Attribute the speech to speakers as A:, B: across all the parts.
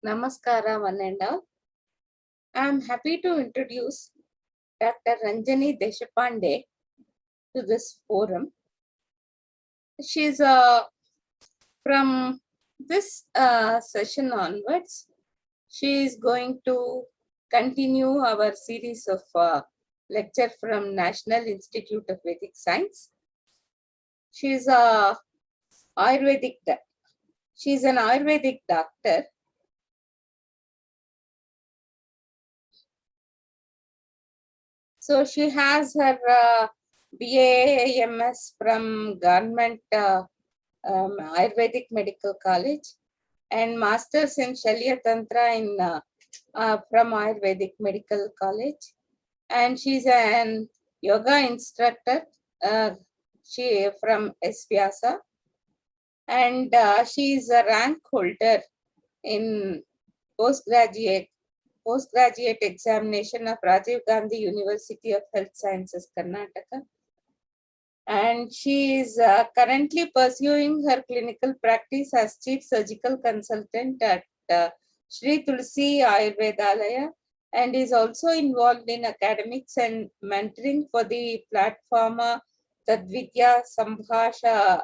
A: Namaskara, one and all. I am happy to introduce Dr. Ranjani Deshapande to this forum. She is from this session onwards, she is going to continue our series of lecture from National Institute of Vedic Science. She is an Ayurvedic doctor. So she has her BA/MS from Government Ayurvedic Medical College and Masters in Shalya Tantra from Ayurvedic Medical College. And she's an yoga instructor. She from S. Vyasa, and she is a rank holder in postgraduate examination of Rajiv Gandhi University of Health Sciences, Karnataka. And she is currently pursuing her clinical practice as Chief Surgical Consultant at Sri Tulsi Ayurvedalaya, and is also involved in academics and mentoring for the platform Tadvidya Sambhasha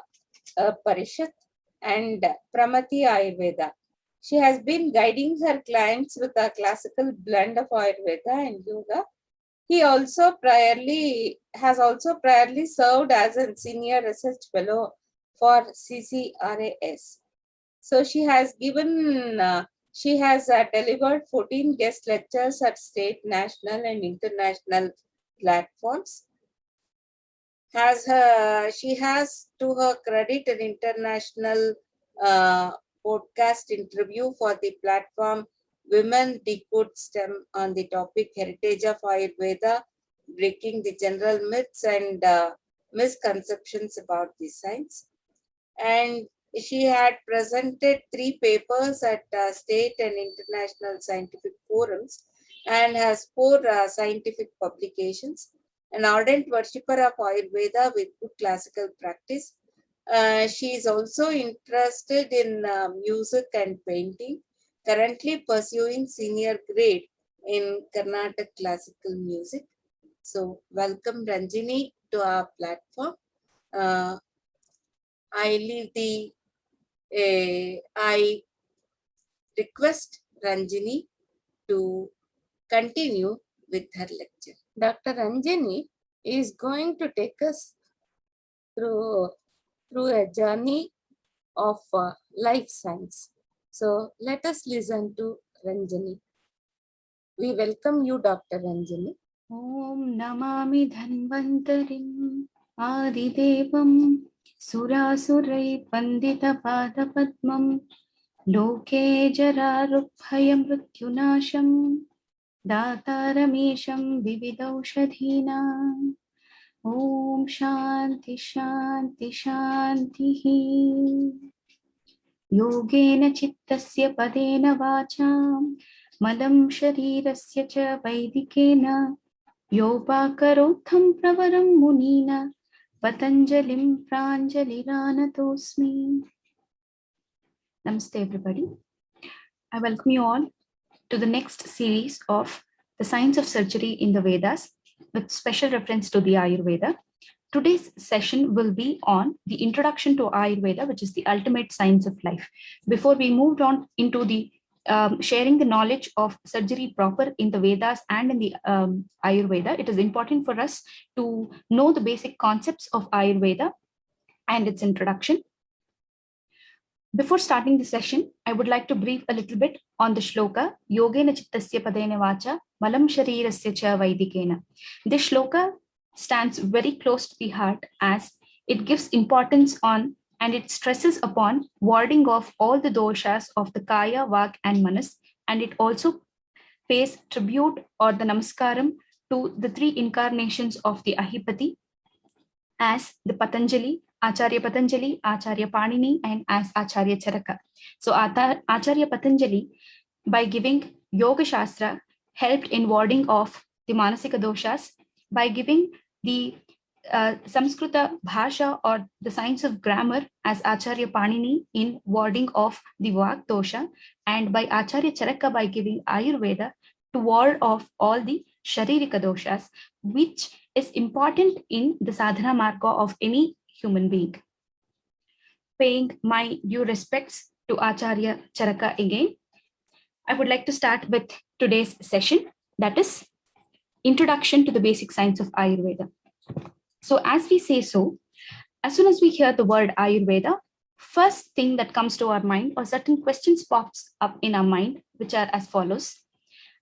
A: Parishat and Pramati Ayurveda. She has been guiding her clients with a classical blend of Ayurveda and yoga. He also has priorly served as a senior research fellow for CCRAS. So she has delivered 14 guest lectures at state, national, and international platforms. She has to her credit an international podcast interview for the platform Women Decode STEM on the topic Heritage of Ayurveda, breaking the general myths and misconceptions about the science. And she had presented 3 papers at state and international scientific forums and has 4 scientific publications. An ardent worshipper of Ayurveda with good classical practice. She is also interested in music and painting, currently pursuing senior grade in Carnatic classical music. So welcome Ranjini to our platform. I request Ranjini to continue with her lecture. Dr. Ranjini is going to take us through a journey of life science. So let us listen to Ranjini. We welcome you, Dr. Ranjini.
B: Om Namami Dhanvantarim Adidevam Surasurai Pandita Padapadmam Loke Jararubhayam Mrityunasham Dataramesham Vividaushadhina. Om Shanti Shanti Shanti. Yogena Chittasya Padena Vacham Malam Sharirasya Cha Vaidikena Yopakarotham Pravaram Munina Patanjalim Pranjaliranatosmi. Namaste everybody. I welcome you all to the next series of the science of surgery in the Vedas with special reference to the Ayurveda. Today's session will be on the introduction to Ayurveda, which is the ultimate science of life. Before we moved on into the sharing the knowledge of surgery proper in the Vedas and in the Ayurveda, it is important for us to know the basic concepts of Ayurveda and its introduction. Before starting the session, I would like to brief a little bit on the shloka, Yogena Chittasya Padena Vacha, Malam Sharirasya Cha Vaidikena. This shloka stands very close to the heart as it gives importance on and it stresses upon warding off all the doshas of the Kaya, Vak and Manas, and it also pays tribute or the namaskaram to the 3 incarnations of the Ahipati as the Patanjali, Acharya Patanjali, Acharya Panini, and as Acharya Charaka. So Acharya Patanjali, by giving Yoga Shastra, helped in warding off the Manasika doshas by giving the Samskrita Bhasha or the science of grammar as Acharya Panini in warding off the Vak dosha, and by Acharya Charaka by giving Ayurveda to ward off all the Sharirika doshas, which is important in the sadhana marga of any human being. Paying my due respects to Acharya Charaka again, I would like to start with today's session, that is Introduction to the Basic Science of Ayurveda. So as we say so, as soon as we hear the word Ayurveda, first thing that comes to our mind or certain questions pops up in our mind, which are as follows: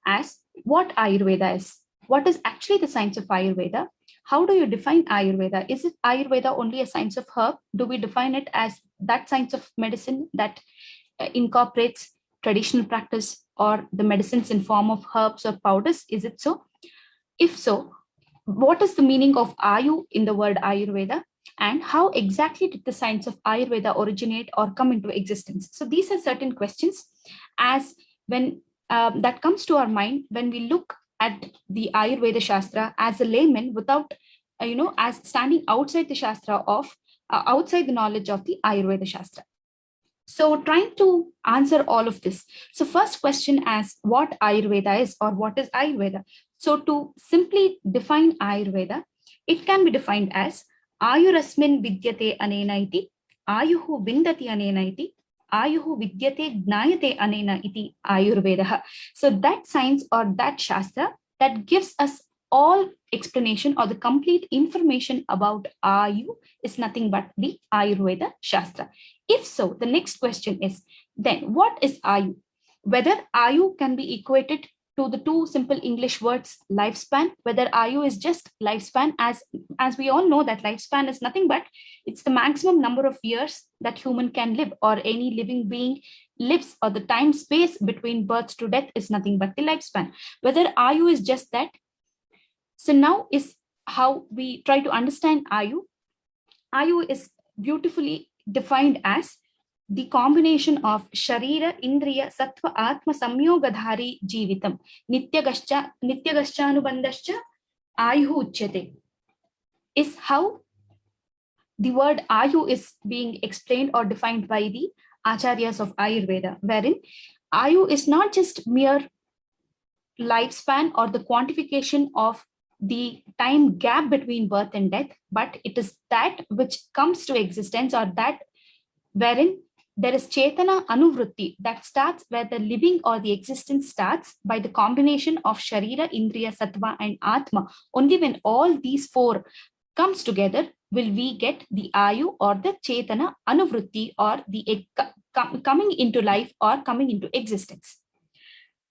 B: as what Ayurveda is, what is actually the science of Ayurveda, how do you define Ayurveda? Is it Ayurveda only a science of herb? Do we define it as that science of medicine that incorporates traditional practice or the medicines in form of herbs or powders? Is it so? If so, what is the meaning of Ayu in the word Ayurveda? And how exactly did the science of Ayurveda originate or come into existence? So these are certain questions as when that comes to our mind when we look at the Ayurveda Shastra as a layman without, as standing outside the Shastra of, outside the knowledge of the Ayurveda Shastra. So trying to answer all of this. So first question as what Ayurveda is or what is Ayurveda? So to simply define Ayurveda, it can be defined as Ayurasmin vidyate anena iti, Ayuhu vindati anena iti, Ayuhu vidyate gnayate anena iti Ayurveda. So that science or that Shastra that gives us all explanation or the complete information about Ayu is nothing but the Ayurveda Shastra. If so, the next question is then what is Ayu? Whether Ayu can be equated to the two simple English words lifespan, whether Ayu is just lifespan, as we all know that lifespan is nothing but it's the maximum number of years that human can live or any living being lives, or the time space between birth to death is nothing but the lifespan. Whether Ayu is just that. So now is how we try to understand Ayu. Ayu is beautifully defined as the combination of Sharira, Indriya, Sattva, Atma, Samyogadhari, Jivitam, Nityagascha, Ayuhu Uchyate, is how the word Ayu is being explained or defined by the Acharyas of Ayurveda, wherein Ayu is not just mere lifespan or the quantification of the time gap between birth and death, but it is that which comes to existence or that wherein there is Chetana Anuvrutti that starts where the living or the existence starts by the combination of Sharira, Indriya, Sattva and Atma. Only when all these four comes together will we get the Ayu or the Chetana Anuvrutti or the coming into life or coming into existence.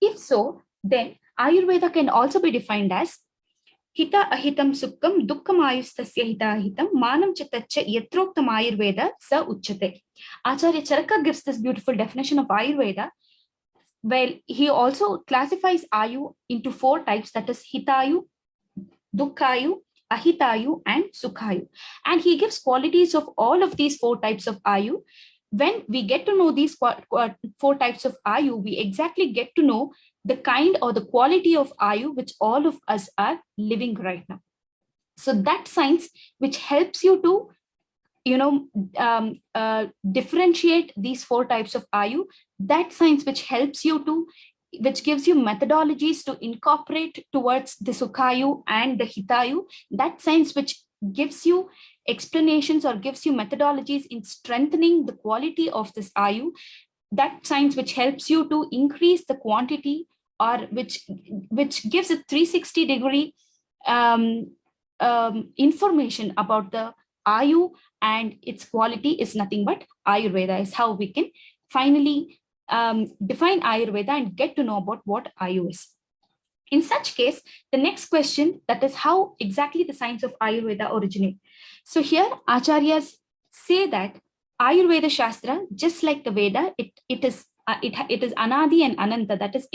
B: If so, then Ayurveda can also be defined as Hita ahitam sukkam dukkam ayustasya hita ahitam manam chitacha yatroktam Ayurveda sa uchyate. Acharya Charaka gives this beautiful definition of Ayurveda. Well, he also classifies Ayu into four types, that is Hitayu, Dukkayu, Ahitayu, and Sukhayu. And he gives qualities of all of these four types of Ayu. When we get to know these four types of Ayu, we exactly get to know the kind or the quality of Ayu which all of us are living right now. So that science which helps you to differentiate these four types of Ayu, that science which helps you to, which gives you methodologies to incorporate towards the Sukhayu and the Hitayu, that science which gives you explanations or gives you methodologies in strengthening the quality of this Ayu, that science which helps you to increase the quantity or which gives a 360-degree information about the Ayu and its quality is nothing but Ayurveda, is how we can finally define Ayurveda and get to know about what Ayu is. In such case, the next question, that is how exactly the science of Ayurveda originate. So here Acharyas say that Ayurveda Shastra, just like the Veda, it is Anadi and Ananta. That is,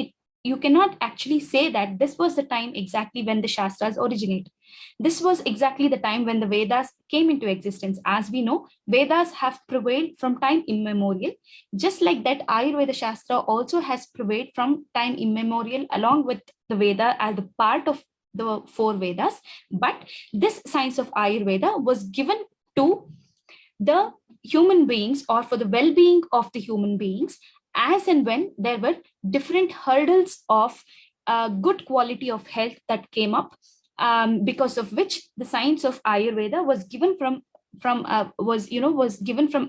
B: you cannot actually say that this was the time exactly when the Shastras originate. This was exactly the time when the Vedas came into existence. As we know, Vedas have prevailed from time immemorial. Just like that, Ayurveda Shastra also has prevailed from time immemorial along with the Veda as the part of the 4 Vedas, but this science of Ayurveda was given to the human beings, or for the well-being of the human beings, as and when there were different hurdles of good quality of health that came up, because of which the science of Ayurveda was given was given from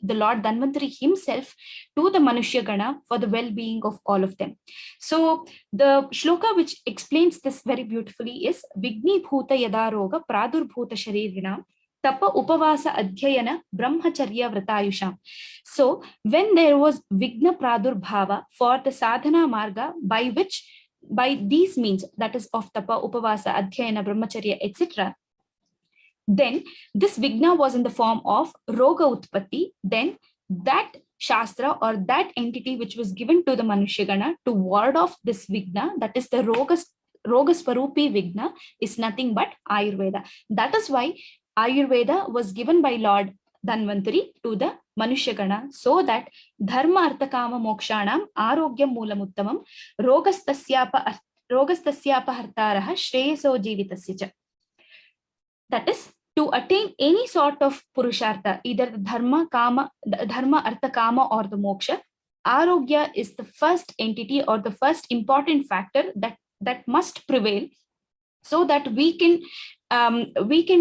B: the Lord Dhanvantari himself to the Manushya Gana for the well-being of all of them. So the shloka which explains this very beautifully is Vigni Bhuta Yada Roga Pradur Bhuta Sharirina Tapa Upavasa Adhyayana Brahmacharya Vratayusham. So when there was Vigna Pradur Bhava for the sadhana marga, by these means, that is of Tapa, Upavasa, Adhyayana, Brahmacharya, etc., then this Vigna was in the form of Roga Utpatti. Then that Shastra or that entity which was given to the Manushya to ward off this Vigna, that is the Roga Swarupi Vigna, is nothing but Ayurveda. That is why Ayurveda was given by Lord Dhanvantari to the Manushya so that Dharma Artha Kama Mokshanam Arogyam Moolamuttamam Rogastasyapa Hartaraha Shreyaso Jivitasya. That is, to attain any sort of Purushartha, either the Dharma, Artha, Kama, or the Moksha, Arogya is the first entity or the first important factor that must prevail, so that we can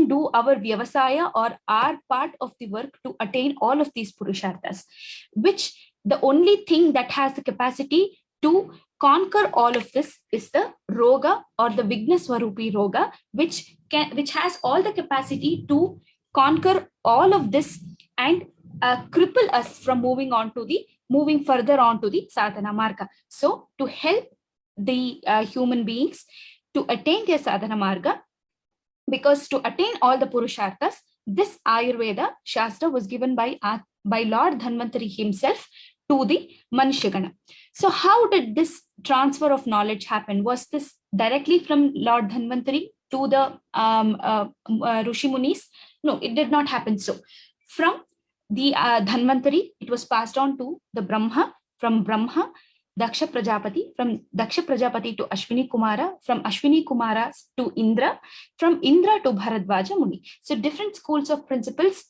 B: do our vyavasaya or our part of the work to attain all of these Purusharthas, which the only thing that has the capacity to conquer all of this is the Roga or the Vigna Swarupi Roga, which has all the capacity to conquer all of this and cripple us from moving further on to the sadhana marga. So to help the human beings to attain their sadhana marga, because to attain all the Purusharthas, this Ayurveda Shastra was given by Lord Dhanvantari himself to the Manushya. So how did this transfer of knowledge happen? Was this directly from Lord Dhanvantari to the Rishi Munis? No, it did not happen so. From the Dhanvantari, it was passed on to the Brahma, from Brahma, Daksha Prajapati, from Daksha Prajapati to Ashwini Kumara, from Ashwini Kumara to Indra, from Indra to Bharadvaja Muni. So different schools of principles.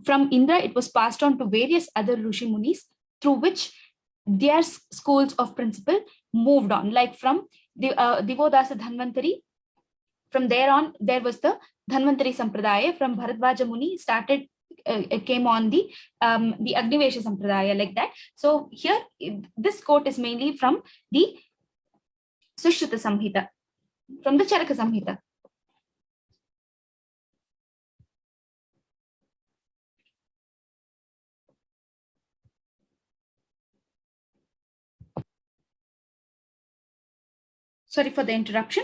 B: From Indra, it was passed on to various other Rishi Munis, through which their schools of principle moved on. Like from the Divodasa Dhanvantari, from there on, there was the Dhanvantari Sampradaya. From Bharadvaja Muni came on the Agnivesha Sampradaya, like that. So here, this quote is mainly from the Sushruta Samhita, from the Charaka Samhita. Sorry for the interruption.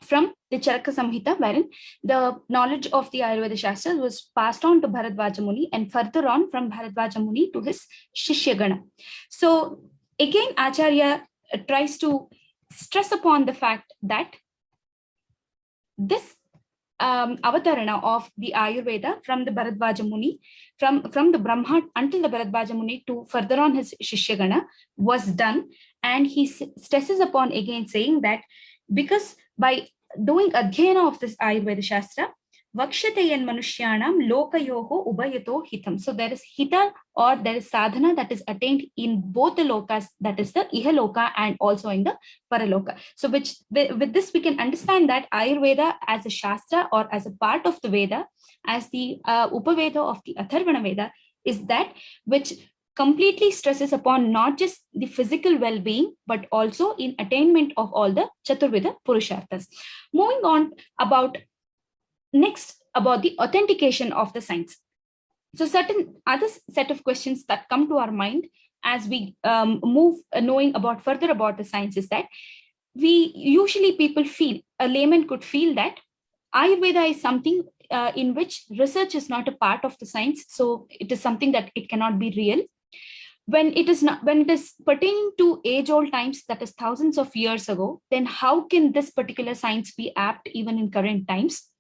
B: From the Charaka Samhita, wherein the knowledge of the Ayurveda Shastra was passed on to Bharadvaja Muni, and further on from Bharadvaja Muni to his Shishyagana. So again, Acharya tries to stress upon the fact that this avatarana of the Ayurveda from the Bharadvaja Muni, from the Brahma until the Bharadvaja Muni to further on his Shishyagana was done. And he stresses upon again saying that because by doing adhyayana of this Ayurveda Shastra, Vakshatayan Manushyanam Lokayoho Ubayato Hitam. So there is hita or there is sadhana that is attained in both the lokas, that is the Ihaloka and also in the Paraloka. So with this we can understand that Ayurveda as a Shastra or as a part of the Veda, as the Upaveda of the Atharvana Veda, is that which completely stresses upon not just the physical well-being, but also in attainment of all the Chaturveda Purusharthas. Moving on about the authentication of the science. So certain other set of questions that come to our mind as we move knowing about further about the science is that a layman could feel that Ayurveda is something in which research is not a part of the science. So it is something that it cannot be real. When it is pertaining to age-old times, that is thousands of years ago, then how can this particular science be apt even in current times?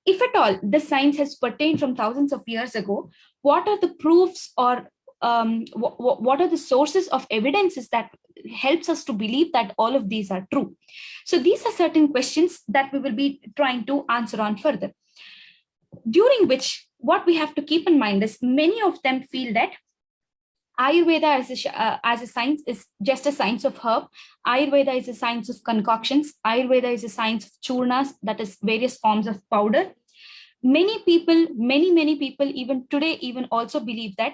B: If at all the science has pertained from thousands of years ago, what are the proofs or what are the sources of evidences that helps us to believe that all of these are true. So these are certain questions that we will be trying to answer on further, during which what we have to keep in mind is many of them feel that Ayurveda as a science is just a science of herb. Ayurveda is a science of concoctions. Ayurveda is a science of churnas, that is various forms of powder. Many people, many people even today even also believe that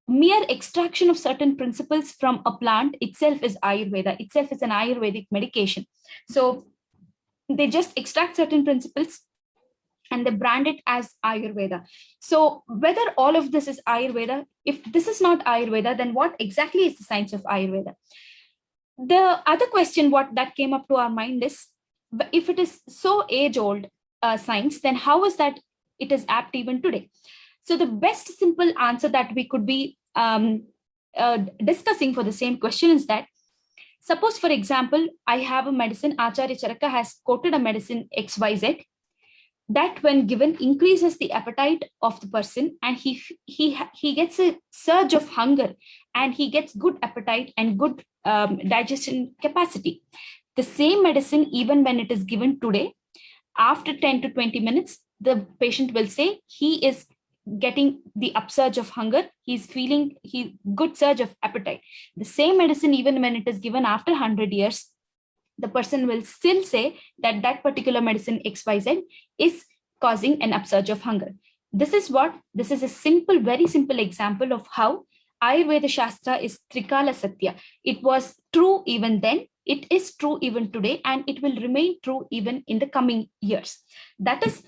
B: mere extraction of certain principles from a plant itself is Ayurveda, itself is an Ayurvedic medication. So they just extract certain principles and they brand it as Ayurveda. So whether all of this is Ayurveda, if this is not Ayurveda, then what exactly is the science of Ayurveda? The other question what that came up to our mind is, if it is so age-old science, then how is that it is apt even today? So the best simple answer that we could be discussing for the same question is that, suppose, for example, I have a medicine, Acharya Charaka has quoted a medicine XYZ, that when given increases the appetite of the person, and he gets a surge of hunger, and he gets good appetite and good digestion capacity. The same medicine, even when it is given today, after 10 to 20 minutes, the patient will say he is getting the upsurge of hunger, he's feeling good surge of appetite. The same medicine, even when it is given after 100 years, the person will still say that that particular medicine XYZ is causing an upsurge of hunger. This is a simple, very simple example of how Ayurveda Shastra is Trikala Satya. It was true even then, it is true even today, and it will remain true even in the coming years. That is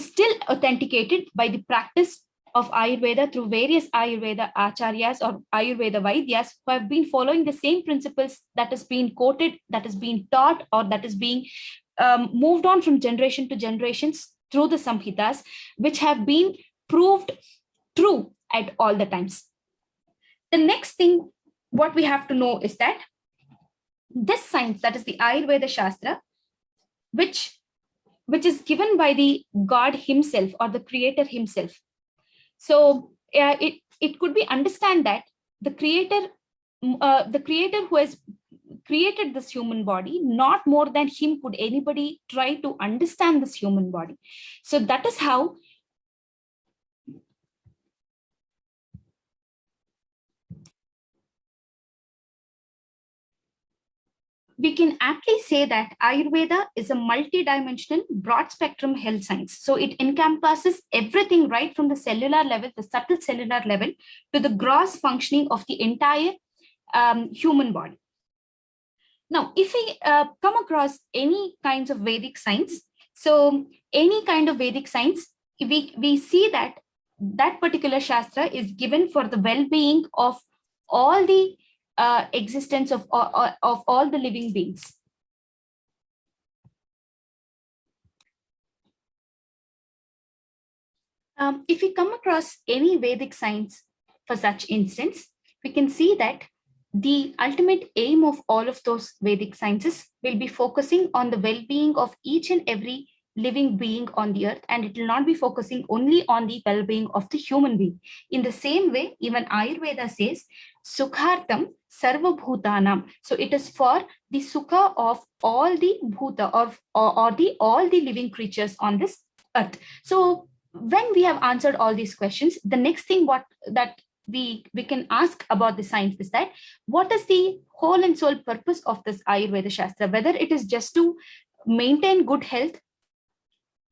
B: still authenticated by the practice of Ayurveda through various Ayurveda acharyas or Ayurveda Vaidyas who have been following the same principles that is being quoted, that is being taught, or that is being moved on from generation to generations through the Samhitas, which have been proved true at all the times. The next thing what we have to know is that this science, that is the Ayurveda Shastra, which is given by the God himself or the creator himself. So it could be understand that the creator who has created this human body, not more than him could anybody try to understand this human body. So that is how we can aptly say that Ayurveda is a multi-dimensional, broad-spectrum health science. So it encompasses everything right from the cellular level, the subtle cellular level, to the gross functioning of the entire human body. Now, if we come across any kinds of Vedic science, so any kind of Vedic science, we see that that particular Shastra is given for the well-being of all the existence of all the living beings. If we come across any Vedic science for such instance, we can see that the ultimate aim of all of those Vedic sciences will be focusing on the well-being of each and every living being on the earth, and it will not be focusing only on the well-being of the human being. In the same way, even Ayurveda says, Sukhartam Sarva Bhutanam. So it is for the sukha of all the bhuta, or all the living creatures on this earth. So when we have answered all these questions, the next thing that we can ask about the science is that, what is the whole and sole purpose of this Ayurveda Shastra? Whether it is just to maintain good health,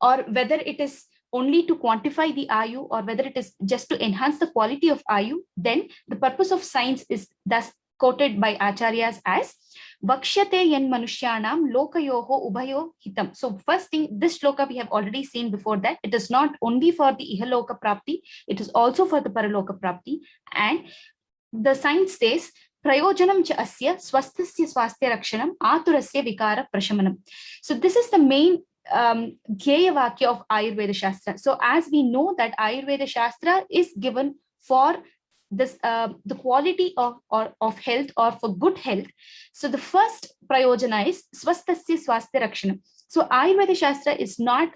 B: or whether it is only to quantify the Ayu, or whether it is just to enhance the quality of Ayu, then the purpose of science is thus quoted by acharyas as Vakshyate yan manushyanam lokayoho ubhayo hitam. So first thing, this shloka we have already seen before, that it is not only for the ihaloka prapti, it is also for the paraloka prapti. And the science says, prayojanam cha asya swasthasya swasthya rakshanam aturasya vikara prashamanam. So this is the main Dhyaya Vakya of Ayurveda Shastra. So as we know that Ayurveda Shastra is given for this the quality of health, or for good health. So the first prayojana is swasthasya swasthya rakshanam. So Ayurveda Shastra is not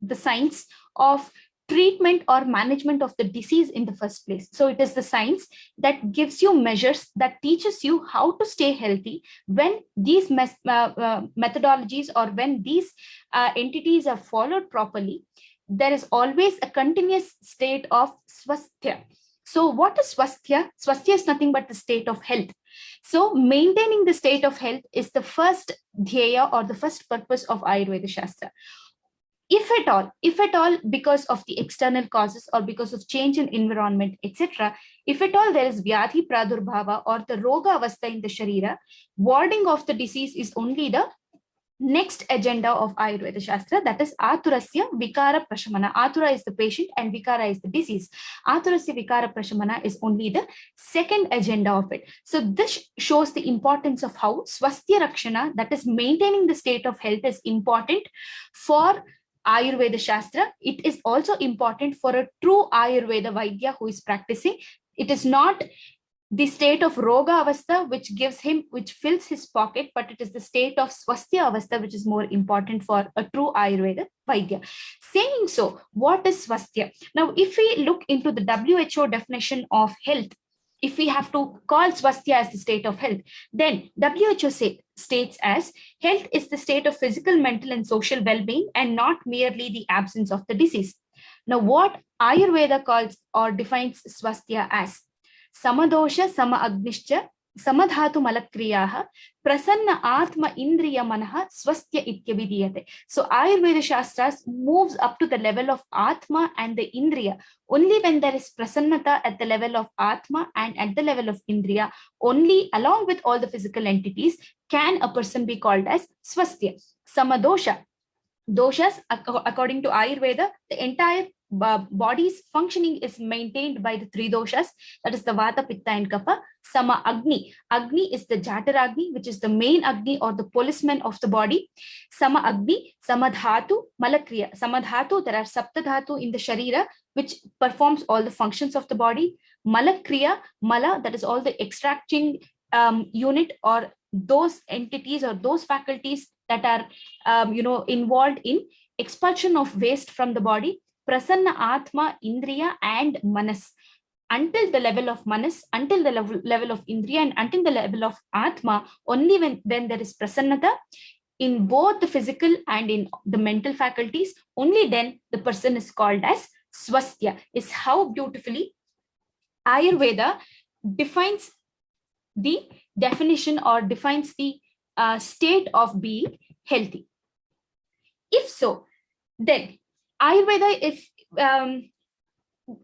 B: the science of treatment or management of the disease in the first place. So it is the science that gives you measures, that teaches you how to stay healthy when these methodologies or when these entities are followed properly. There is always a continuous state of swasthya. So what is swasthya? Swasthya is nothing but the state of health. So maintaining the state of health is the first dhyaya or the first purpose of Ayurveda Shastra. If at all, because of the external causes or because of change in environment, etc., if at all there is vyadhi pradurbhava or the roga avastha in the sharira, warding off the disease is only the next agenda of Ayurveda Shastra, that is Aturasya Vikara Prashamana. Atura is the patient and Vikara is the disease. Aturasya Vikara Prashamana is only the second agenda of it. So this shows the importance of how Swasthya Rakshana, that is maintaining the state of health, is important for Ayurveda Shastra. It is also important for a true Ayurveda Vaidya who is practicing. It is not the state of Roga Avastha which fills his pocket, but it is the state of Swasthya Avastha which is more important for a true Ayurveda Vaidya. Saying so, what is Swasthya? Now, if we look into the WHO definition of health, if we have to call Swasthya as the state of health, then WHO states as health is the state of physical, mental, and social well-being and not merely the absence of the disease. Now, what Ayurveda calls or defines Swasthya as? Samadosha sama agnischa samadhatu malakriyaha prasanna atma indriya manaha swasthya ityavidiyate. So Ayurveda Shastras moves up to the level of Atma and the Indriya. Only when there is prasannata at the level of Atma and at the level of Indriya, only along with all the physical entities, can a person be called as swasthya. Samadosha. Doshas, according to Ayurveda, the entire body's functioning is maintained by the three doshas, that is the Vata, Pitta, and Kapha. Sama Agni. Agni is the Jataragni, which is the main Agni or the policeman of the body. Sama Agni, Samadhatu, Malakriya. Samadhatu, there are Saptadhatu in the Sharira, which performs all the functions of the body. Malakriya, Mala, that is all the extracting unit or those entities or those faculties that are involved in expulsion of waste from the body. Prasanna Atma, Indriya, and Manas. Until the level of Manas, until the level of Indriya, and until the level of Atma, only when there is Prasannata in both the physical and in the mental faculties, only then the person is called as Swasthya. Is how beautifully Ayurveda defines the definition or defines the state of being healthy. If so, then Ayurveda, if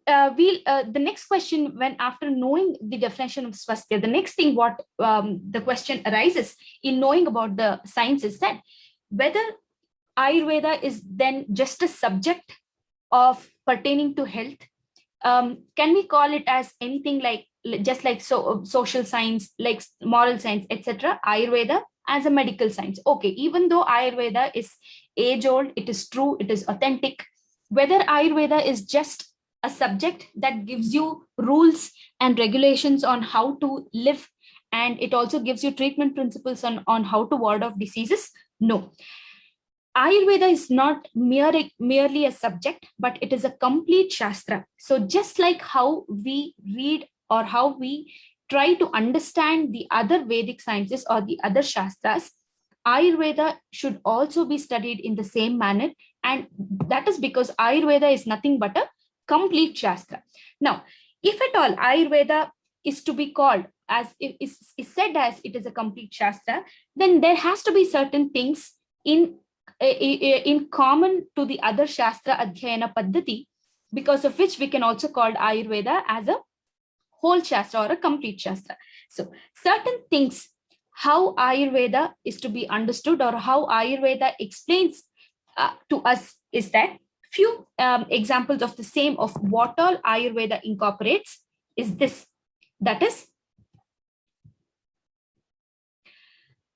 B: the next question, when after knowing the definition of swasthya, the next thing what the question arises in knowing about the science is that whether Ayurveda is then just a subject of pertaining to health. Can we call it as anything like just like social science, like moral science, etc.? Ayurveda as a medical science. Okay, even though Ayurveda is age-old, it is true, it is authentic. Whether Ayurveda is just a subject that gives you rules and regulations on how to live, and it also gives you treatment principles on how to ward off diseases? No. Ayurveda is not merely a subject, but it is a complete Shastra. So just like how we read or how we try to understand the other Vedic sciences or the other Shastras, Ayurveda should also be studied in the same manner. And that is because Ayurveda is nothing but a complete Shastra. Now, if at all Ayurveda is to be called as is said as it is a complete Shastra, then there has to be certain things in common to the other Shastra Adhyayana Paddhati, because of which we can also call Ayurveda as a whole Shastra or a complete Shastra. So certain things, how Ayurveda is to be understood or how Ayurveda explains to us is that few examples of the same of what all Ayurveda incorporates is this. That is,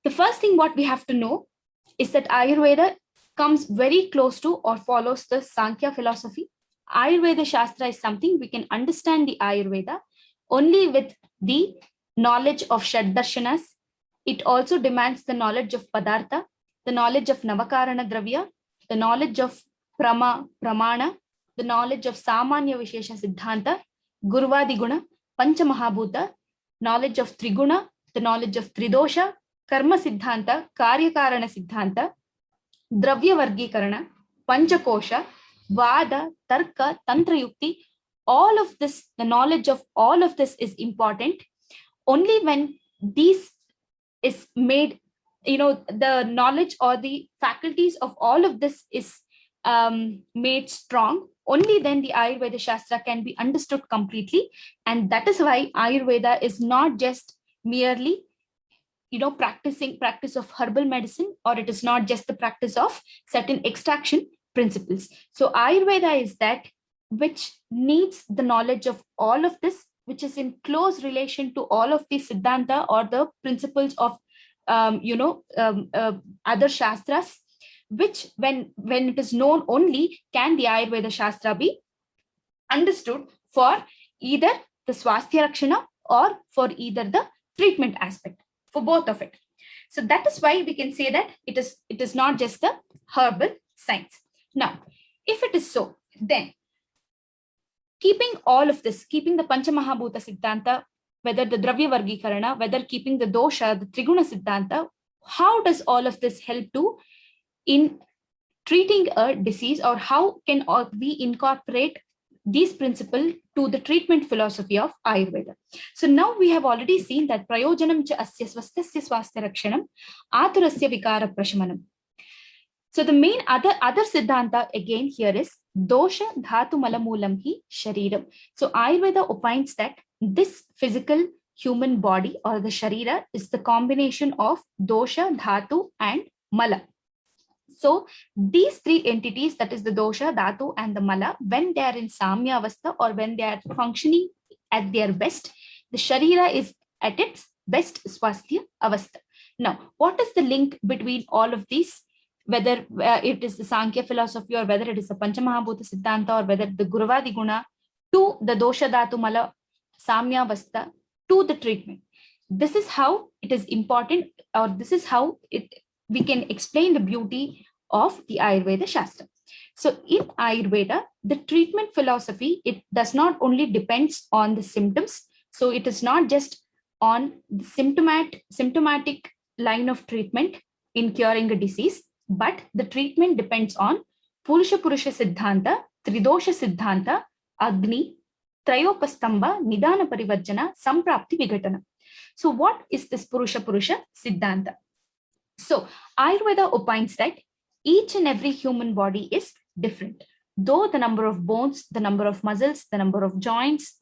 B: the first thing what we have to know is that Ayurveda comes very close to or follows the Sankhya philosophy. Ayurveda Shastra is something we can understand the Ayurveda only with the knowledge of Shaddarshanas. It also demands the knowledge of Padartha, the knowledge of Navakarana Dravya, the knowledge of Pramana, the knowledge of Samanya Vishesha Siddhanta, Gurvadiguna, Pancha Mahabhuta, knowledge of Triguna, the knowledge of Tridosha, Karma Siddhanta, Karyakarana Siddhanta, Dravya Vargikarana, Panchakosha, Vada, Tarka, Tantra Yukti, all of this, the knowledge of all of this is important. Only when these is made, the knowledge or the faculties of all of this is made strong, only then the Ayurveda Shastra can be understood completely. And that is why Ayurveda is not just merely practice of herbal medicine, or it is not just the practice of certain extraction principles. So Ayurveda is that which needs the knowledge of all of this, which is in close relation to all of the Siddhanta or the principles of other Shastras, which when it is known only can the Ayurveda Shastra be understood for either the Swasthya Rakshana or for either the treatment aspect, for both of it. So that is why we can say that it is not just the herbal science. Now, if it is so, then keeping all of this, keeping the Pancha Mahabhuta Siddhanta, whether the Dravya Vargikarana, whether keeping the dosha, the Triguna Siddhanta, how does all of this help to in treating a disease, or how can we incorporate these principles to the treatment philosophy of Ayurveda? So now we have already seen that prayojanam cha asya swastasya swasthya rakshanam aturasya vikara prashamanam. So the main other siddhanta again here is dosha dhatu malamulam hi shariram. So Ayurveda opines that this physical human body or the sharira is the combination of dosha, dhatu and mala. So these three entities, that is the dosha, dhatu and the mala, when they are in samya avastha or when they are functioning at their best, the sharira is at its best swasthya avastha. Now, what is the link between all of these? Whether it is the Sankhya philosophy or whether it is the Panchamahabhuta Siddhanta or whether the Gurvadi Guna to the dosha, dhatu, mala, samya avastha to the treatment. This is how it is important, or this is how we can explain the beauty of the Ayurveda Shastra. So in Ayurveda, the treatment philosophy, it does not only depends on the symptoms. So it is not just on the symptomatic line of treatment in curing a disease, but the treatment depends on Purusha Siddhanta, Tridosha Siddhanta, Agni, Trayopastamba, Nidana Parivarjana, Samprapti Vigatana. So what is this Purusha Siddhanta? So Ayurveda opines that each and every human body is different. Though the number of bones, the number of muscles, the number of joints,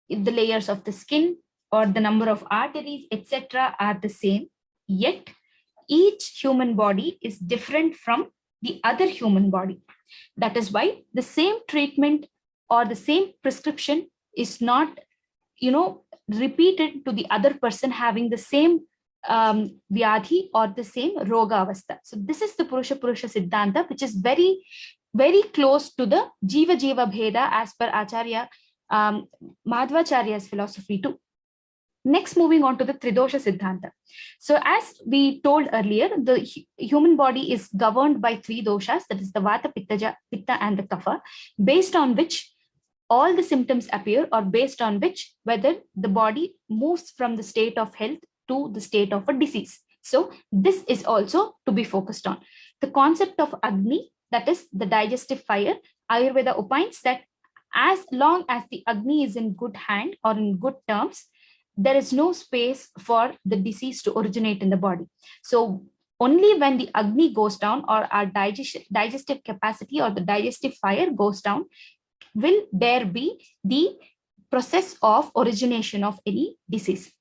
B: the layers of the skin, or the number of arteries, etc. are the same, yet each human body is different from the other human body. That is why the same treatment or the same prescription is not, repeated to the other person having the same vyadhi or the same roga avastha. So this is the Purusha Siddhanta, which is very, very close to the Jiva Bheda as per Acharya Madhvacharya's philosophy too. Next, moving on to the Tridosha Siddhanta. So as we told earlier, the human body is governed by three doshas, that is the Vata, Pitta and the Kapha, based on which all the symptoms appear, or based on which whether the body moves from the state of health to the state of a disease. So this is also to be focused on. The concept of Agni, that is the digestive fire, Ayurveda opines that as long as the Agni is in good hand or in good terms, there is no space for the disease to originate in the body. So only when the Agni goes down, or our digestive capacity or the digestive fire goes down, will there be the process of origination of any disease.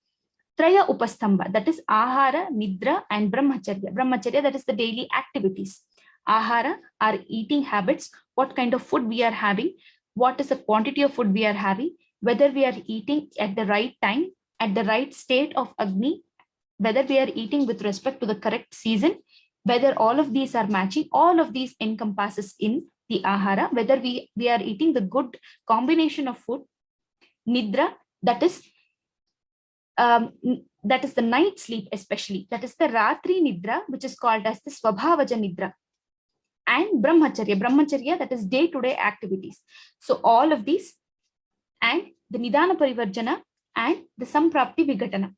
B: Traya Upastamba, that is Ahara, Nidra and Brahmacharya. Brahmacharya, that is the daily activities. Ahara, our eating habits, what kind of food we are having, what is the quantity of food we are having, whether we are eating at the right time, at the right state of Agni, whether we are eating with respect to the correct season, whether all of these are matching, all of these encompasses in the Ahara, whether we are eating the good combination of food. Nidra, that is the night sleep especially, that is the Ratri Nidra, which is called as the Swabhavaja Nidra. and brahmacharya, that is day-to-day activities. So all of these, and the nidana parivarjana and the samprapti vigatana.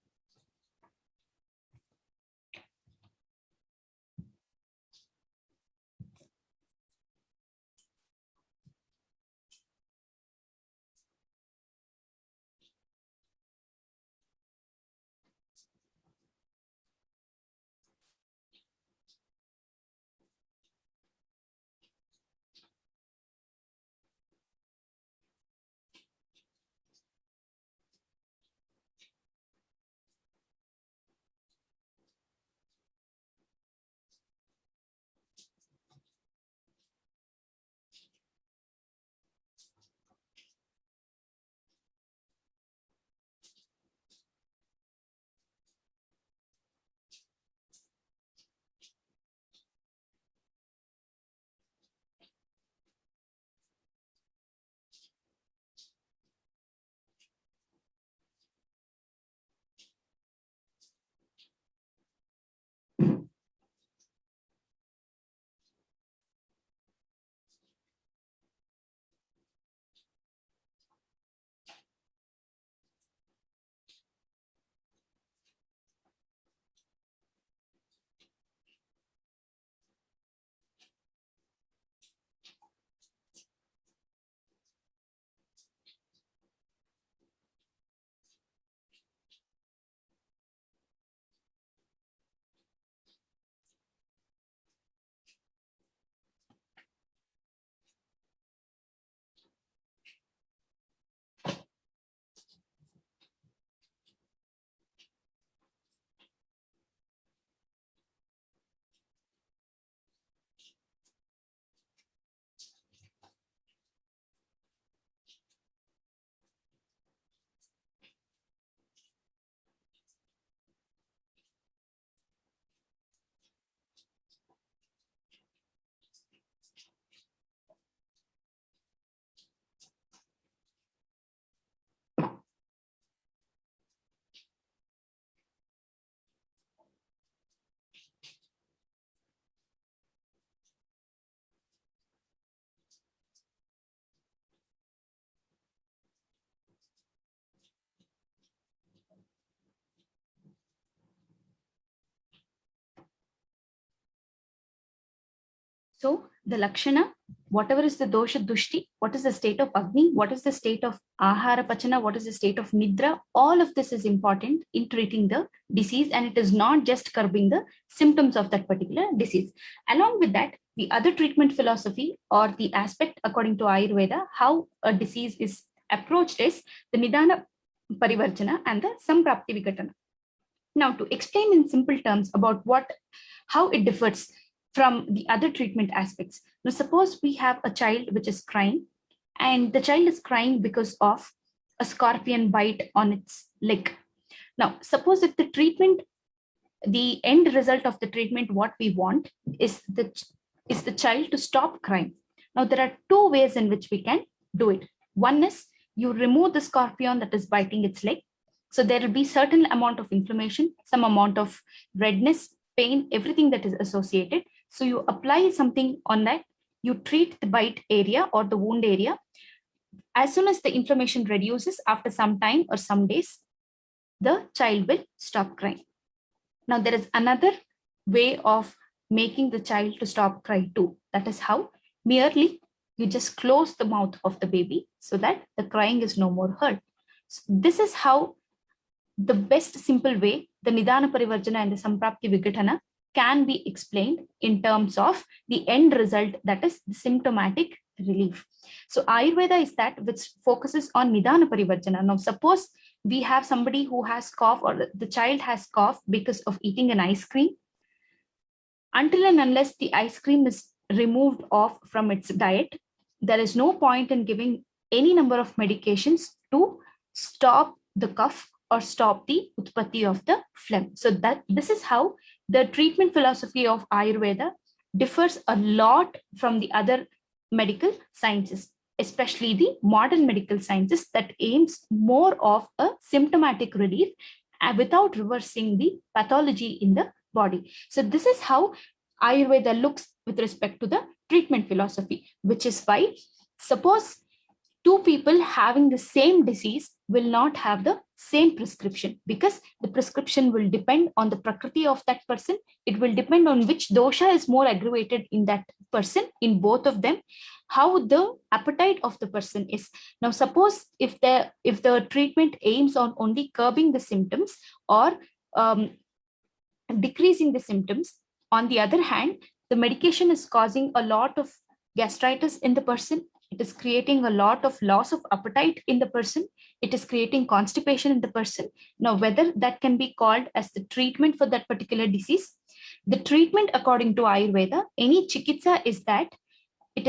B: So the Lakshana, whatever is the dosha dushti, what is the state of Agni, what is the state of Ahara Pachana, what is the state of Nidra, all of this is important in treating the disease, and it is not just curbing the symptoms of that particular disease. Along with that, the other treatment philosophy or the aspect according to Ayurveda, how a disease is approached is the Nidana Parivarjana and the Samprapti Vikatana. Now, to explain in simple terms about how it differs from the other treatment aspects. Now, suppose we have a child which is crying, and the child is crying because of a scorpion bite on its leg. Now, suppose if the end result of the treatment, what we want is the child to stop crying. Now, there are two ways in which we can do it. One is you remove the scorpion that is biting its leg. So there will be certain amount of inflammation, some amount of redness, pain, everything that is associated. So you apply something on that, you treat the bite area or the wound area. As soon as the inflammation reduces after some time or some days, the child will stop crying. Now there is another way of making the child to stop crying too. That is how merely you just close the mouth of the baby so that the crying is no more heard. So this is how the best simple way the Nidana Parivarjana and the Samprapti Vigatana can be explained in terms of the end result, that is the symptomatic relief. So Ayurveda is that which focuses on Nidana Parivarjana. Now suppose we have somebody who has cough, or the child has cough because of eating an ice cream. Until and unless the ice cream is removed off from its diet, there is no point in giving any number of medications to stop the cough or stop the utpatti of the phlegm. So that this is how the treatment philosophy of Ayurveda differs a lot from the other medical sciences, especially the modern medical sciences that aims more of a symptomatic relief without reversing the pathology in the body. So this is how Ayurveda looks with respect to the treatment philosophy, which is why suppose two people having the same disease will not have the same prescription, because the prescription will depend on the prakriti of that person. It will depend on which dosha is more aggravated in that person, in both of them, how the appetite of the person is. Now suppose if the treatment aims on only curbing the symptoms or um, decreasing the symptoms, on the other hand, the medication is causing a lot of gastritis in the person. It is creating a lot of loss of appetite in the person. It is creating constipation in the person. Now, whether that can be called as the treatment for that particular disease, the treatment according to Ayurveda, any chikitsa is that it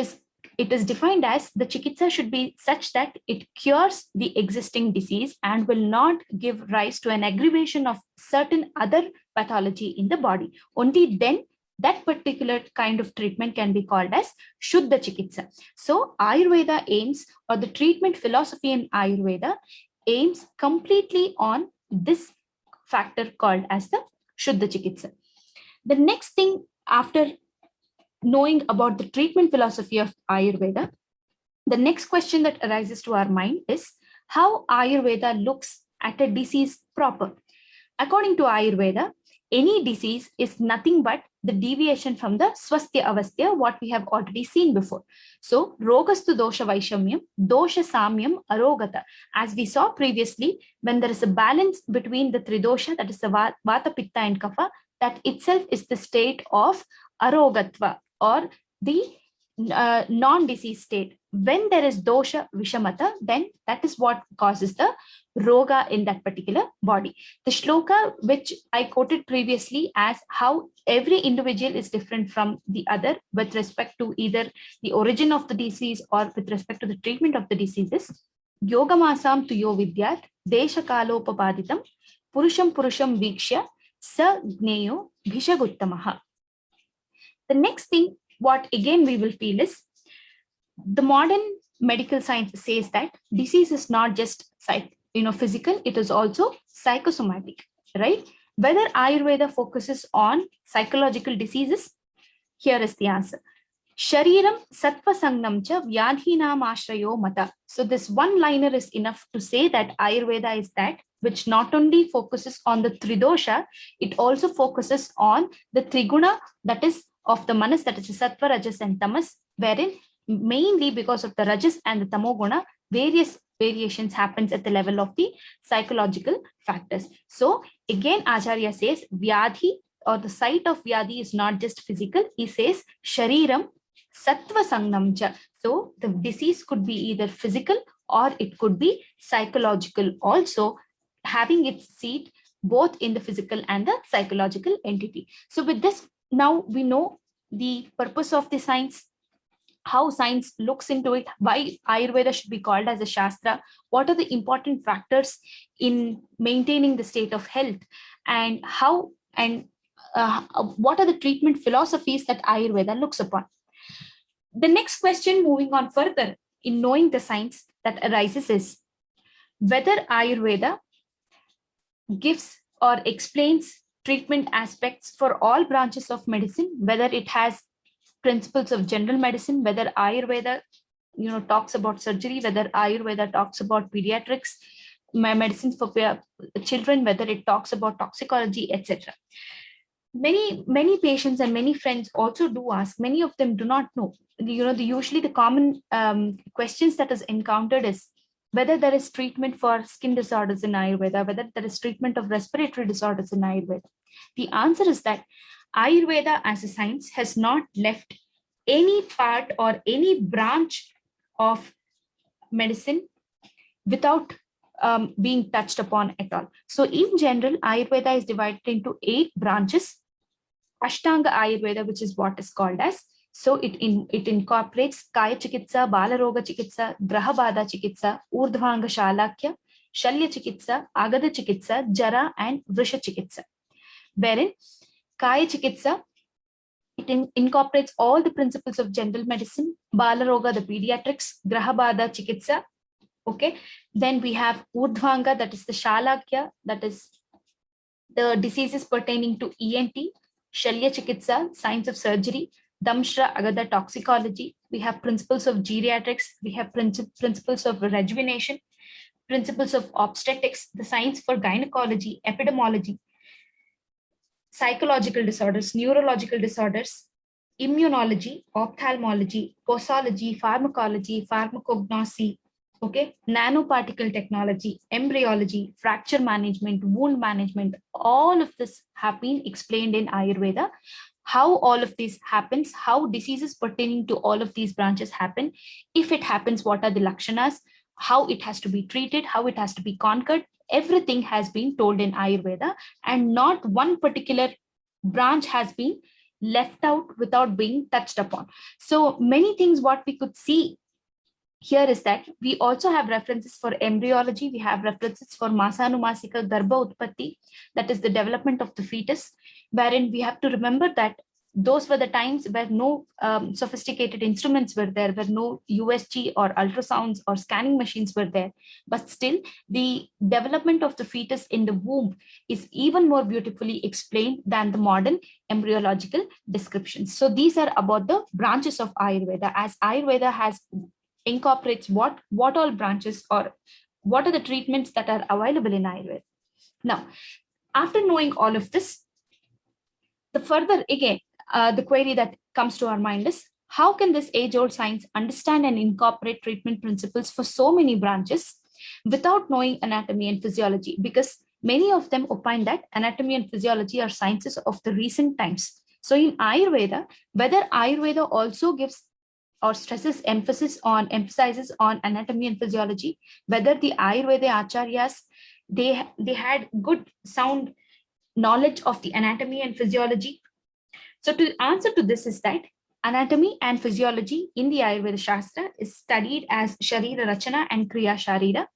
B: is defined as the chikitsa should be such that it cures the existing disease and will not give rise to an aggravation of certain other pathology in the body. Only then that particular kind of treatment can be called as Shuddha Chikitsa. So Ayurveda aims, or the treatment philosophy in Ayurveda aims completely on this factor called as the Shuddha Chikitsa. The next thing, after knowing about the treatment philosophy of Ayurveda, the next question that arises to our mind is how Ayurveda looks at a disease proper. According to Ayurveda, any disease is nothing but the deviation from the swasthya avastya, what we have already seen before. So, rogastu dosha vaishamyam, dosha samyam arogata. As we saw previously, when there is a balance between the tridosha, that is the vata, pitta, and kapha, that itself is the state of arogatva, or the non-disease state. When there is dosha vishamata, then that is what causes the roga in that particular body. The shloka which I quoted previously as how every individual is different from the other with respect to either the origin of the disease or with respect to the treatment of the diseases. Yogamasam tu yo vidyat desha kalopapaditam purusham vikshya sa gneyo bhishaguttamaha. The next thing, what again we will feel is the modern medical science says that disease is not just physical, it is also psychosomatic, right? Whether Ayurveda focuses on psychological diseases, here is the answer. Shariram sattva sangnam cha vyadhinam ashrayo mata. So this one liner is enough to say that Ayurveda is that which not only focuses on the tridosha, it also focuses on the triguna, that is of the manas, that is the sattva, rajas, and tamas, wherein mainly because of the rajas and the tamoguna, various variations happens at the level of the psychological factors. So again, Acharya says vyadhi, or the site of vyadhi, is not just physical. He says shariram sattva sangnam cha. So the disease could be either physical or it could be psychological also, having its seat both in the physical and the psychological entity. So with this, now we know the purpose of the science, how science looks into it, why Ayurveda should be called as a Shastra, what are the important factors in maintaining the state of health, and how and what are the treatment philosophies that Ayurveda looks upon. The next question, moving on further in knowing the science that arises, is whether Ayurveda gives or explains treatment aspects for all branches of medicine, whether it has principles of general medicine, whether Ayurveda talks about surgery, whether Ayurveda talks about pediatrics, medicines for children, whether it talks about toxicology, etc. Many patients and many friends also do ask, many of them do not know. Usually the common questions that is encountered is whether there is treatment for skin disorders in Ayurveda, whether there is treatment of respiratory disorders in Ayurveda. The answer is that Ayurveda as a science has not left any part or any branch of medicine without being touched upon at all. So in general, Ayurveda is divided into 8 branches. Ashtanga Ayurveda, which is what is called as, so it incorporates Kaya Chikitsa, Balaroga Chikitsa, Grahabada Chikitsa, Urdhvanga Shalakya, Shalya Chikitsa, Agada Chikitsa, Jara, and Vrisha Chikitsa. Wherein Kaya Chikitsa, it incorporates all the principles of general medicine, Balaroga, the pediatrics, Grahabada Chikitsa. Okay, then we have Urdhvanga, that is the Shalakya, that is the diseases pertaining to ENT. Shalya Chikitsa, science of surgery, Damshra Agada, toxicology. We have principles of geriatrics. We have principles of rejuvenation, principles of obstetrics, the science for gynecology, epidemiology, psychological disorders, neurological disorders, immunology, ophthalmology, posology, pharmacology, pharmacognosy, okay, nanoparticle technology, embryology, fracture management, wound management, all of this have been explained in Ayurveda. How all of this happens, how diseases pertaining to all of these branches happen, if it happens, what are the lakshanas, how it has to be treated, how it has to be conquered, everything has been told in Ayurveda, and not one particular branch has been left out without being touched upon. So many things what we could see here is that we also have references for embryology, we have references for Masanumasika Garbha Utpatti, that is the development of the fetus, wherein we have to remember that those were the times where no sophisticated instruments were there, where no USG or ultrasounds or scanning machines were there. But still, the development of the fetus in the womb is even more beautifully explained than the modern embryological descriptions. So these are about the branches of Ayurveda, as Ayurveda has incorporates what all branches or what are the treatments that are available in Ayurveda. Now, after knowing all of this, the further again, the query that comes to our mind is, how can this age-old science understand and incorporate treatment principles for so many branches without knowing anatomy and physiology? Because many of them opine that anatomy and physiology are sciences of the recent times. So in Ayurveda, whether Ayurveda also gives or emphasizes on anatomy and physiology, whether the Ayurveda acharyas, they had good sound knowledge of the anatomy and physiology. So to answer to this is that anatomy and physiology in the Ayurveda Shastra is studied as Sharira Rachana and Kriya Sharira.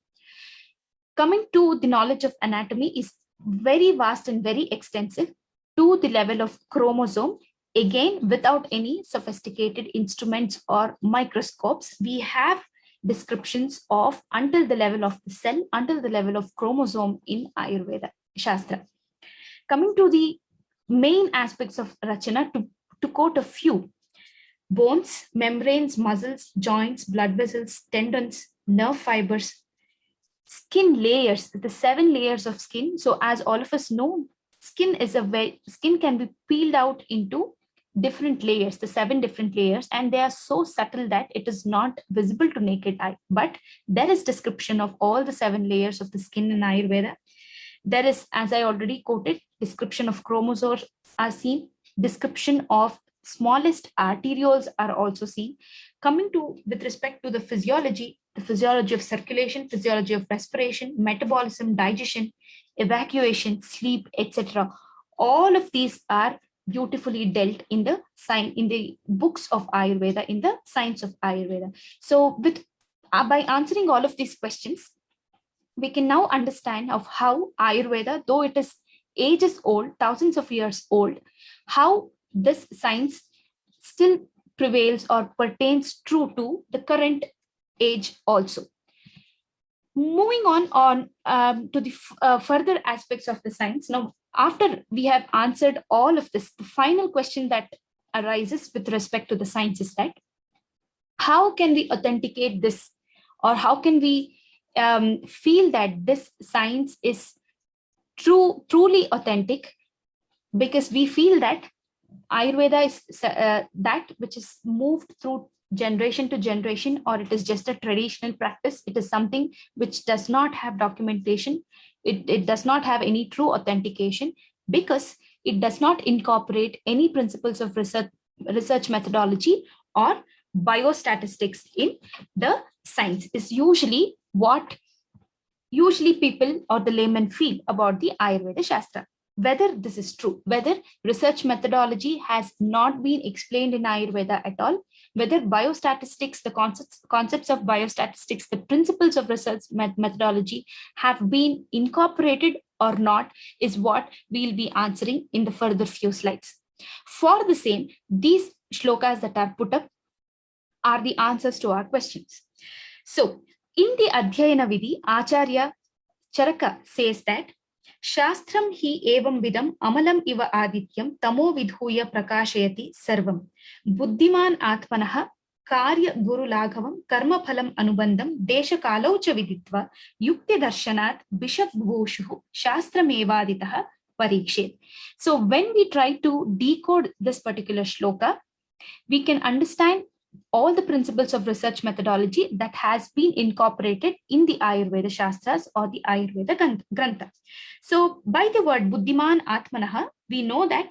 B: Coming to the knowledge of anatomy is very vast and very extensive to the level of chromosome. Again, without any sophisticated instruments or microscopes, we have descriptions of until the level of the cell, until the level of chromosome in Ayurveda Shastra. Coming to the main aspects of Rachana, to quote a few: bones, membranes, muscles, joints, blood vessels, tendons, nerve fibers, skin layers, the 7 layers of skin. So as all of us know, skin can be peeled out into different layers, the 7 different layers, and they are so subtle that it is not visible to naked eye. But there is description of all the 7 layers of the skin in Ayurveda. There is, as I already quoted, description of chromosomes are seen, description of smallest arterioles are also seen. Coming to, with respect to the physiology of circulation, physiology of respiration, metabolism, digestion, evacuation, sleep, etc. All of these are beautifully dealt in the books of Ayurveda, in the science of Ayurveda. So with by answering all of these questions, we can now understand of how Ayurveda, though it is ages old, thousands of years old, how this science still prevails or pertains true to the current age also. Moving on to the further aspects of the science. Now, after we have answered all of this, the final question that arises with respect to the science is that, how can we authenticate this, or how can we feel that this science is truly authentic? Because we feel that Ayurveda is that which is moved through generation to generation, or it is just a traditional practice. It is something which does not have documentation. It does not have any true authentication, because it does not incorporate any principles of research methodology or biostatistics in the science, is usually what people or the laymen feel about the Ayurveda Shastra. Whether this is true, whether research methodology has not been explained in Ayurveda at all, whether biostatistics, the concepts of biostatistics, the principles of research methodology have been incorporated or not, is what we'll be answering in the further few slides. For the same, these shlokas that are put up are the answers to our questions. So, in the Adhyayana Vidhi, Acharya Charaka says that शास्त्रं हि एवं विदम् अमलम् इव आदित्यं तमो विधूय प्रकाशयति सर्वं बुद्धिमान् आत्मनः कार्य गुरुलाघवं कर्मफलम् अनुबन्धं देशकालौ च विदित्वा युक्तिदर्शनात् बिषभूषुः शास्त्रमेवादितः परीक्षेत्. So when we try to decode this particular shloka, we can understand all the principles of research methodology that has been incorporated in the Ayurveda Shastras or the Ayurveda Grantha. So by the word Buddhiman Atmanaha, we know that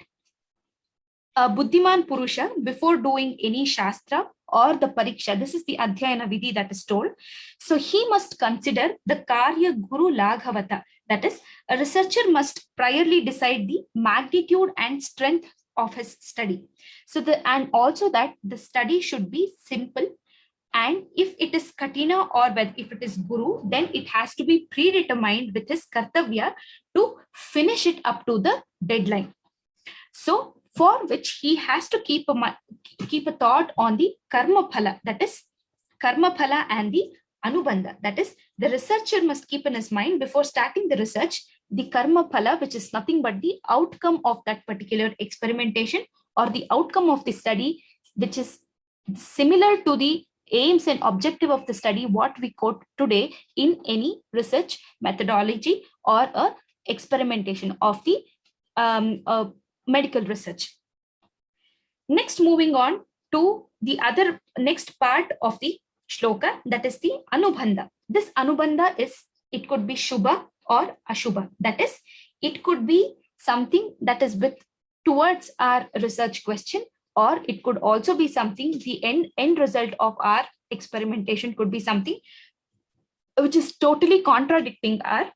B: a Buddhiman Purusha, before doing any Shastra or the Pariksha, this is the Adhyayana Vidhi that is told. So he must consider the Karya Guru Laghavata. That is, a researcher must priorly decide the magnitude and strength of his study. So and also that the study should be simple, and if it is Katina or if it is Guru, then it has to be predetermined with his Kartavya to finish it up to the deadline. So for which he has to keep a thought on the Karma Phala, that is Karma Phala and the Anubandha. That is, the researcher must keep in his mind before starting the research the Karma Phala, which is nothing but the outcome of that particular experimentation or the outcome of the study, which is similar to the aims and objective of the study, what we quote today in any research methodology or a experimentation of the medical research. Next, moving on to the other next part of the shloka, that is the Anubandha. This Anubandha is, it could be Shubha or Ashubha. That is, it could be something that is with towards our research question, or it could also be something, the end result of our experimentation could be something which is totally contradicting our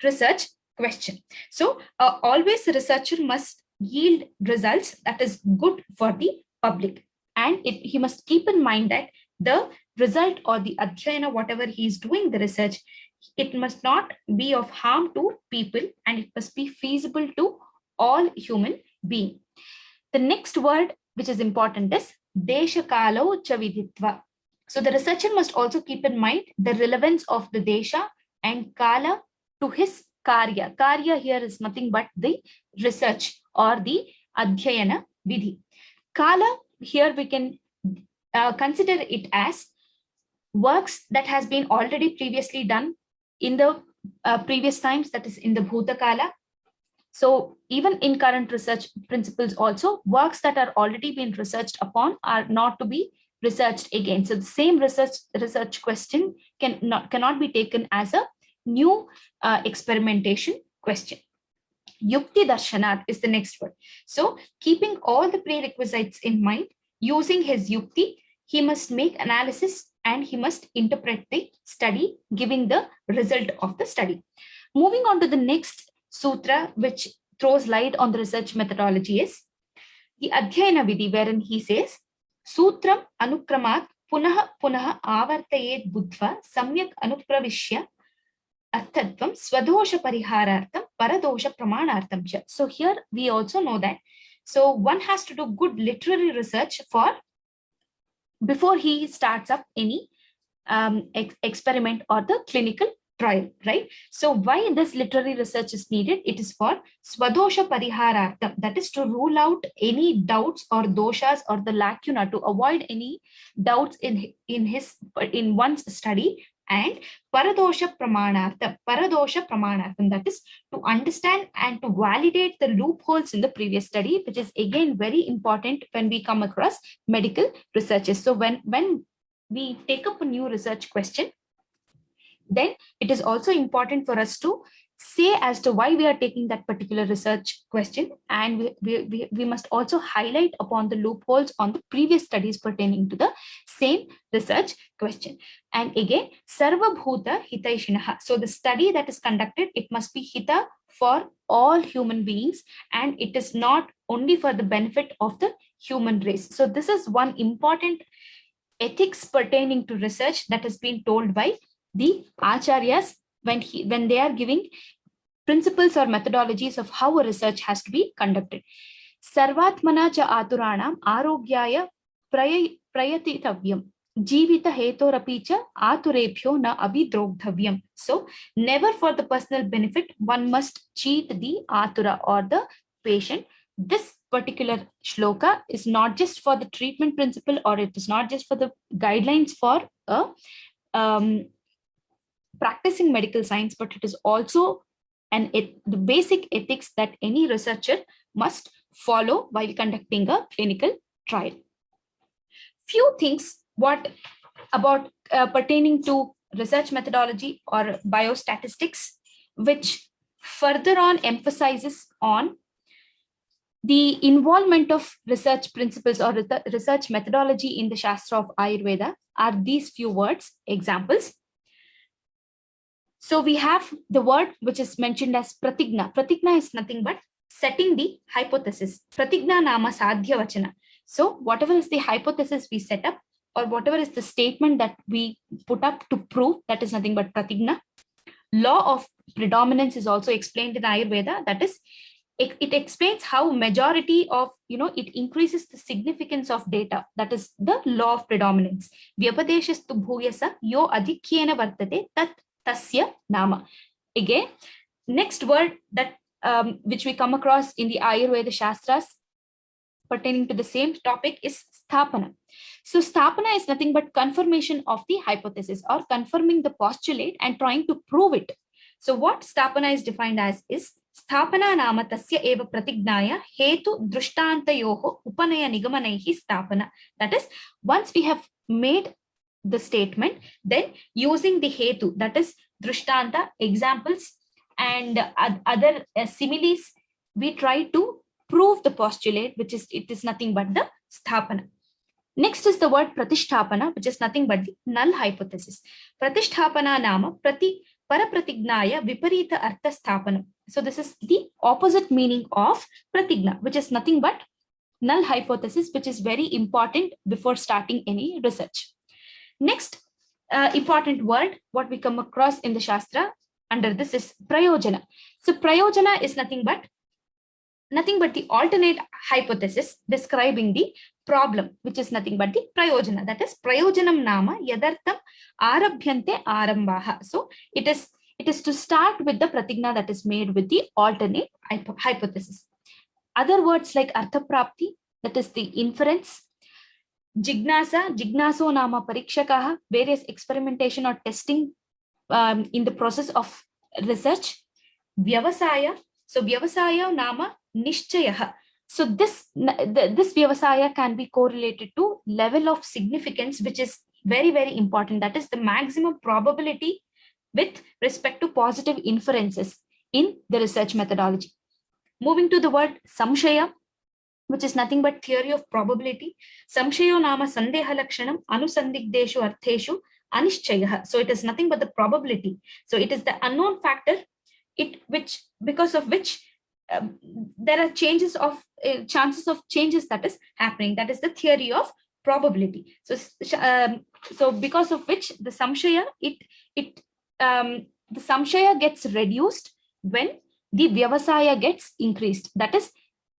B: research question. So always the researcher must yield results that is good for the public, and he must keep in mind that the result or the adhyayana, whatever he is doing the research, it must not be of harm to people, and it must be feasible to all human beings. The next word which is important is desha kalo cha viditva. So the researcher must also keep in mind the relevance of the desha and kala to his karya. Karya here is nothing but the research or the adhyayana vidhi. Kala here we can consider it as works that has been already previously done in the previous times, that is in the Bhuta Kala. So even in current research principles also, works that are already been researched upon are not to be researched again. So the same research question cannot be taken as a new experimentation question. Yukti Darshanat is the next word. So keeping all the prerequisites in mind, using his yukti, he must make analysis and he must interpret the study, giving the result of the study. Moving on to the next sutra, which throws light on the research methodology, is the Adhyayana Vidhi, wherein he says, Sutram anukramat punaha punaha avartayet buddhva samyak anupravishya arthatvam swadosha pariharartham paradosha pramanartham cha. So here we also know that, so one has to do good literary research before he starts up any experiment or the clinical trial, right? So why this literary research is needed? It is for swadosha pariharartham, that is to rule out any doubts or doshas or the lacuna, to avoid any doubts in one's study, and paradosha pramanartham, that is to understand and to validate the loopholes in the previous study, which is again very important when we come across medical researches. So when we take up a new research question, then it is also important for us to say as to why we are taking that particular research question, and we must also highlight upon the loopholes on the previous studies pertaining to the same research question. And again, sarva bhuta hitaishinaha. So the study that is conducted, it must be hita for all human beings, and it is not only for the benefit of the human race. So this is one important ethics pertaining to research that has been told by the acharyas when they are giving principles or methodologies of how a research has to be conducted. Sarvatmana cha aturanam arogyaya prayatitavyam. Jivita hetorapi cha aturebhyo na abhidrogdhavyam. So never for the personal benefit one must cheat the atura or the patient. This particular shloka is not just for the treatment principle, or it is not just for the guidelines for a practicing medical science, but it is also the basic ethics that any researcher must follow while conducting a clinical trial. Few things what about pertaining to research methodology or biostatistics, which further on emphasizes on the involvement of research principles or research methodology in the Shastra of Ayurveda are these few words, examples. So we have the word which is mentioned as pratigna. Pratigna is nothing but setting the hypothesis. Pratigna nama sadhya vachana. So whatever is the hypothesis we set up, or whatever is the statement that we put up to prove, that is nothing but pratigna. Law of predominance is also explained in Ayurveda. That is, it explains how majority of, it increases the significance of data. That is the law of predominance. Vyapadeshastu bhuyasa yo adhikyena vartate tat tasya nama. Again, next word that which we come across in the Ayurveda Shastras pertaining to the same topic is sthapana. So sthapana is nothing but confirmation of the hypothesis, or confirming the postulate and trying to prove it. So what sthapana is defined as is sthapana nama tasya eva pratignaya hetu drushtantayoho upanaya nigamanaihi sthapana. That is, once we have made the statement, then using the hetu, that is drishtanta, examples, and other similes, we try to prove the postulate, which is, it is nothing but the sthapana. Next is the word pratisthapana, which is nothing but the null hypothesis. Pratisthapana nama parapratignaya viparita artha sthapana. So this is the opposite meaning of pratigna, which is nothing but null hypothesis, which is very important before starting any research. Next important word what we come across in the Shastra under this is prayojana. So prayojana is nothing but the alternate hypothesis describing the problem, which is nothing but the prayojana. That is, prayojanam nama yadartham arabhyante arambaha. So it is to start with the pratigna that is made with the alternate hypothesis. Other words like arthaprapti, that is the inference. Jignaso nama parikshakaha, various experimentation or testing in the process of research. Vyavasaya, so vyavasaya nama nishchayaha. So this vyavasaya can be correlated to level of significance, which is very, very important. That is the maximum probability with respect to positive inferences in the research methodology. Moving to the word samshaya, which is nothing but theory of probability. Samshayo nama sandeha lakshanam anusandigdeshu artheshu anishchayah. So it is nothing but the probability. So it is the unknown factor, because of which there are chances of changes that is happening. That is the theory of probability. So because of which the samshaya the samshaya gets reduced when the vyavasaya gets increased. That is,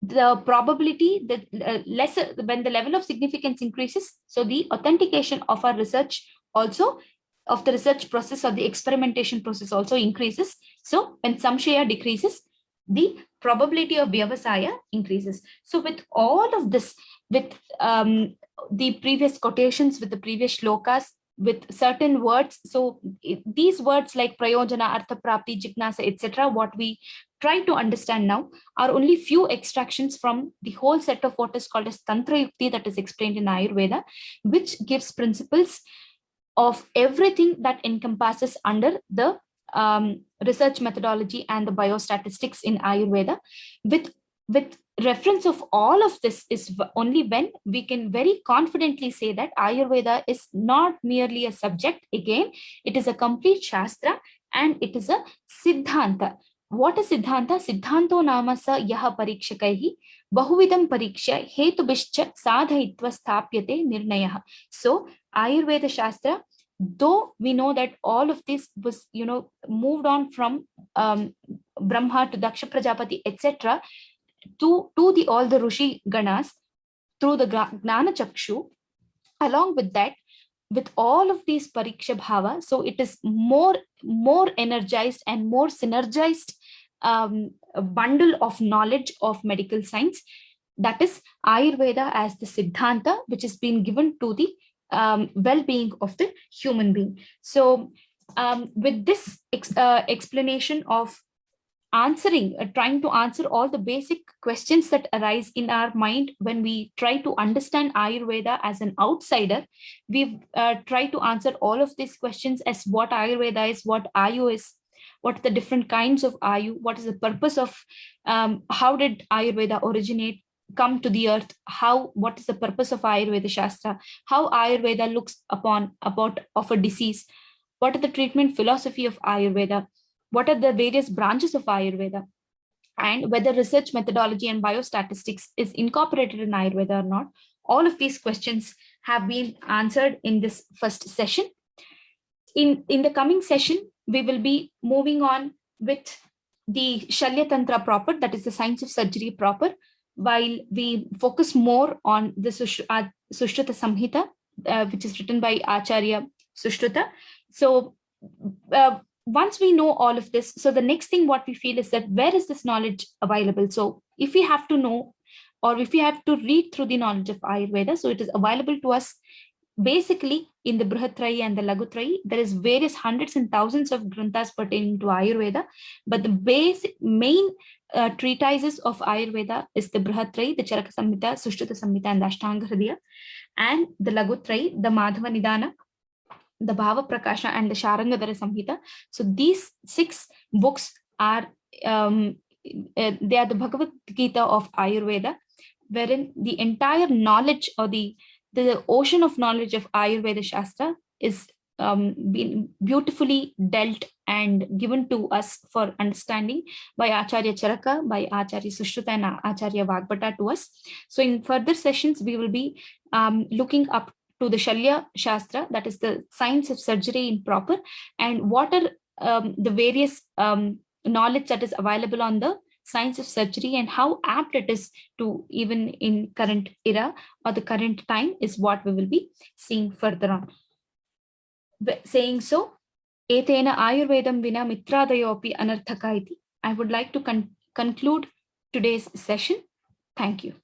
B: the probability that lesser when the level of significance increases, so the authentication of our research also, of the research process or the experimentation process also increases. So when samshaya decreases, the probability of vyavasaya increases. So with all of this, with the previous quotations, with the previous shlokas, with certain words, so these words like prayojana, arthaprapti, jignasa, etc., what we try to understand now are only few extractions from the whole set of what is called as Tantra Yukti that is explained in Ayurveda, which gives principles of everything that encompasses under the research methodology and the biostatistics in Ayurveda. With reference of all of this is only when we can very confidently say that Ayurveda is not merely a subject. Again, it is a complete Shastra and it is a Siddhanta. What is Siddhanta? Siddhanto nama sa yaha parikshakaihi bahuvidam pariksha hetubishcha sadhaitva sthapyate nirnayah. So Ayurveda Shastra, though we know that all of this was moved on from Brahma to Daksha Prajapati, etc., to all the Rishi Ganas through the Gnana Chakshu, along with that, with all of these pariksha bhava, so it is more energized and more synergized a bundle of knowledge of medical science, that is Ayurveda as the siddhanta which has been given to the well-being of the human being. So with this explanation of trying to answer all the basic questions that arise in our mind when we try to understand Ayurveda as an outsider, we've tried to answer all of these questions as what Ayurveda is, what Ayu is, what are the different kinds of Ayu, what is the purpose of, how did Ayurveda originate, come to the earth, what is the purpose of Ayurveda Shastra, how Ayurveda looks about of a disease, what is the treatment philosophy of Ayurveda, what are the various branches of Ayurveda, and whether research methodology and biostatistics is incorporated in Ayurveda or not. All of these questions have been answered in this first session. In the coming session, we will be moving on with the Shalya Tantra proper, that is the science of surgery proper, while we focus more on the Sushruta Samhita, which is written by Acharya Sushruta. So once we know all of this, so the next thing what we feel is that where is this knowledge available? So if we have to know, or if we have to read through the knowledge of Ayurveda, so it is available to us basically in the Brihatrayi and the Laghutrayi. There is various hundreds and thousands of granthas pertaining to Ayurveda, but the main treatises of Ayurveda is the Brihatrayi, the Charaka Samhita, Sushruta Samhita, and the Ashtanga Hridaya, and the Laghutrayi, the Madhava Nidana, the Bhava Prakasha, and the Sharangadhara Samhita. So these 6 books are they are the Bhagavad Gita of Ayurveda, wherein the entire knowledge, or the ocean of knowledge of Ayurveda Shastra is been beautifully dealt and given to us for understanding by Acharya Charaka, by Acharya Sushruta, and Acharya Vagbhata to us. So in further sessions, we will be looking up to the Shalya Shastra, that is the science of surgery in proper, and what are the various knowledge that is available on the science of surgery, and how apt it is to even in current era or the current time is what we will be seeing further on. Saying so, etena Ayurvedam vina mitradayopi anarthaka iti. I would like to conclude today's session. Thank you.